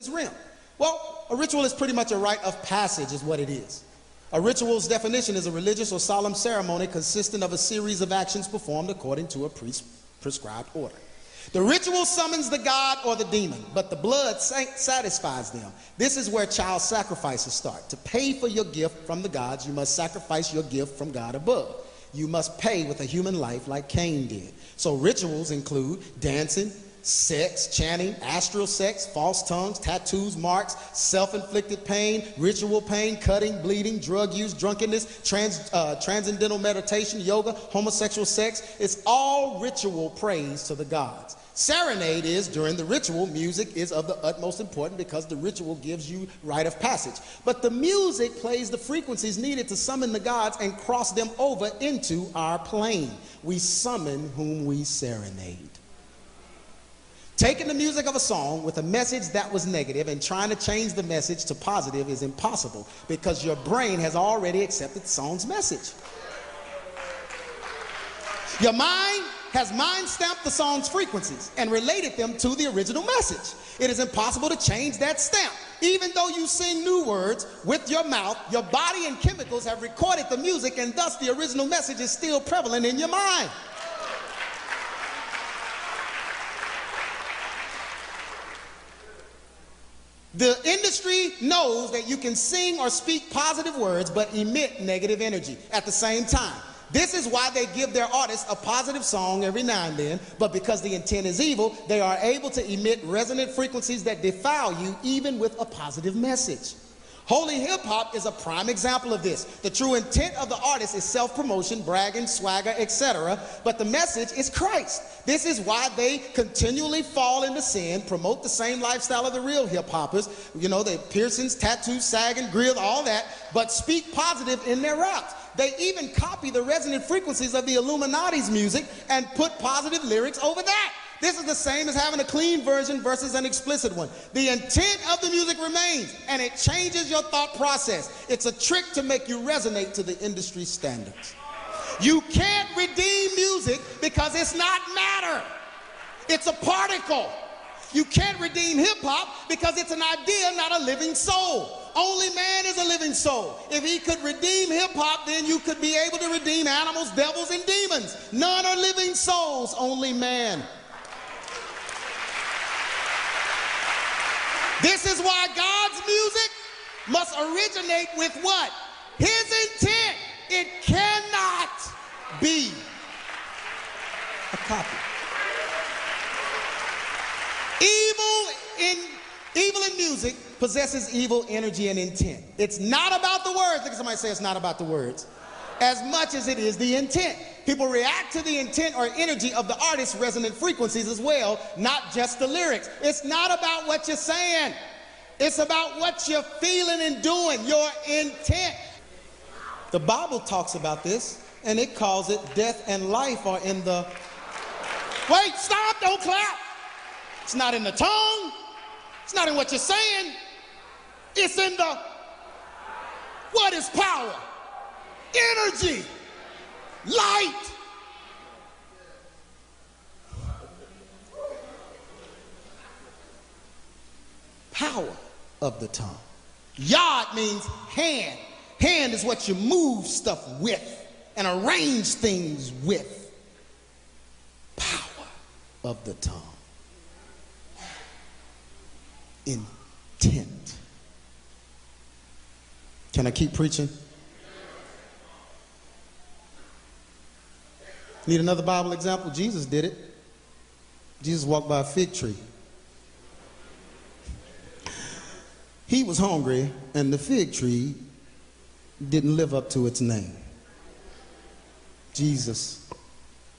realm? Well, a ritual is pretty much a rite of passage is what it is. A ritual's definition is a religious or solemn ceremony consisting of a series of actions performed according to a prescribed order. The ritual summons the god or the demon, but the blood satisfies them. This is where child sacrifices start. To pay for your gift from the gods, you must sacrifice your gift from God above. You must pay with a human life like Cain did. So rituals include dancing, sex, chanting, astral sex, false tongues, tattoos, marks, self-inflicted pain, ritual pain, cutting, bleeding, drug use, drunkenness, transcendental meditation, yoga, homosexual sex. It's all ritual praise to the gods. Serenade is, during the ritual, music is of the utmost importance because the ritual gives you rite of passage. But the music plays the frequencies needed to summon the gods and cross them over into our plane. We summon whom we serenade. Taking the music of a song with a message that was negative and trying to change the message to positive is impossible because your brain has already accepted the song's message. Your mind has mind-stamped the song's frequencies and related them to the original message. It is impossible to change that stamp. Even though you sing new words with your mouth, your body and chemicals have recorded the music, and thus the original message is still prevalent in your mind. The industry knows that you can sing or speak positive words but emit negative energy at the same time. This is why they give their artists a positive song every now and then, but because the intent is evil, they are able to emit resonant frequencies that defile you even with a positive message. Holy hip-hop is a prime example of this. The true intent of the artist is self-promotion, bragging, swagger, etc., but the message is Christ. This is why they continually fall into sin, promote the same lifestyle of the real hip-hoppers, you know, the piercings, tattoos, sagging, grills, all that, but speak positive in their raps. They even copy the resonant frequencies of the Illuminati's music and put positive lyrics over that. This is the same as having a clean version versus an explicit one. The intent of the music remains, and it changes your thought process. It's a trick to make you resonate to the industry standards. You can't redeem music because it's not matter. It's a particle. You can't redeem hip-hop because it's an idea, not a living soul. Only man is a living soul. If he could redeem hip-hop, then you could be able to redeem animals, devils, and demons. None are living souls, only man. This is why God's music must originate with what? His intent. It cannot be a copy. Evil in music possesses evil energy and intent. It's not about the words. Look at somebody say it's not about the words. As much as it is the intent. People react to the intent or energy of the artist's resonant frequencies as well, not just the lyrics. It's not about what you're saying. It's about what you're feeling and doing, your intent. The Bible talks about this, and it calls it death and life are in the... Wait, stop, don't clap. It's not in the tongue. It's not in what you're saying. It's in the... What is power? Energy. Light. Power of the tongue. Yod means hand. Hand is what you move stuff with and arrange things with. Power of the tongue. Intent. Can I keep preaching? Need another Bible example? Jesus did it. Jesus walked by a fig tree. He was hungry, and the fig tree didn't live up to its name. Jesus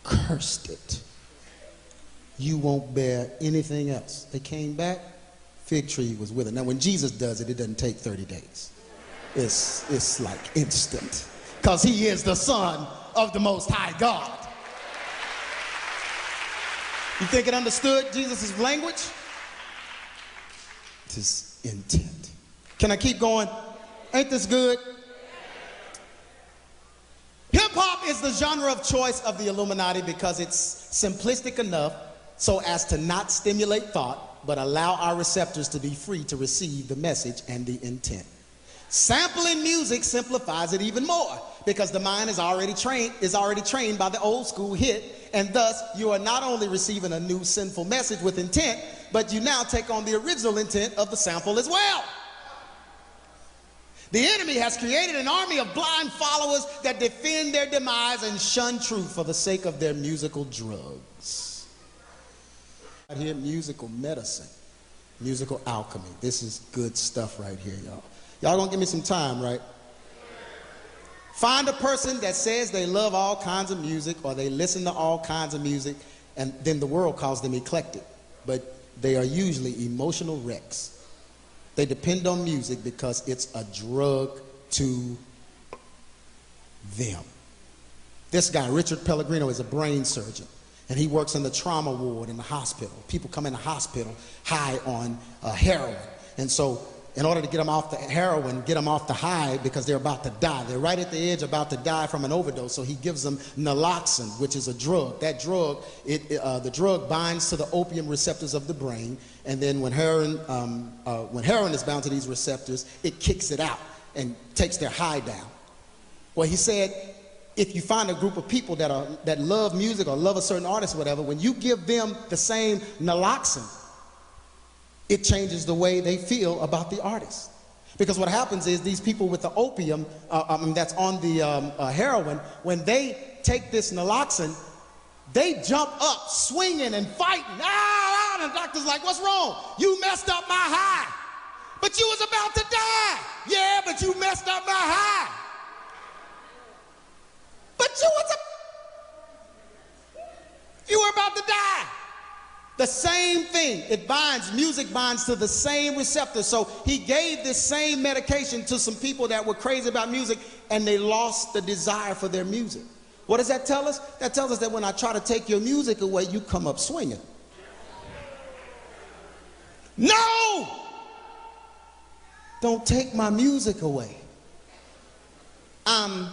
cursed it. You won't bear anything else. They came back, fig tree was with it. Now, when Jesus does it, it doesn't take 30 days. It's like instant, because he is the Son of the Most High God. You think it understood Jesus' language? It is intent. Can I keep going? Ain't this good? Hip-hop is the genre of choice of the Illuminati because it's simplistic enough so as to not stimulate thought, but allow our receptors to be free to receive the message and the intent. Sampling music simplifies it even more because the mind is already trained by the old school hit, and thus you are not only receiving a new sinful message with intent, but you now take on the original intent of the sample as well. The enemy has created an army of blind followers that defend their demise and shun truth for the sake of their musical drugs. I hear musical medicine, musical alchemy. This is good stuff right here, y'all. Y'all gonna give me some time, right? Find a person that says they love all kinds of music or they listen to all kinds of music, and then the world calls them eclectic. But they are usually emotional wrecks. They depend on music because it's a drug to them. This guy, Richard Pellegrino, is a brain surgeon, and he works in the trauma ward in the hospital. People come in the hospital high on heroin. And so in order to get them off the heroin, get them off the high because they're about to die. They're right at the edge about to die from an overdose, so he gives them naloxone, which is a drug. That drug, the drug binds to the opium receptors of the brain, and then when heroin is bound to these receptors, it kicks it out and takes their high down. Well, he said, if you find a group of people that love music or love a certain artist or whatever, when you give them the same naloxone, it changes the way they feel about the artist. Because what happens is these people with the opium, that's on the heroin, when they take this naloxone, they jump up swinging and fighting. And the doctor's like, what's wrong? You messed up my high. But you was about to die. Yeah, but you messed up my high. But you were about to die. The same thing, music binds to the same receptor. So he gave this same medication to some people that were crazy about music, and they lost the desire for their music. What does that tell us? That tells us that when I try to take your music away, you come up swinging. No! Don't take my music away. I'm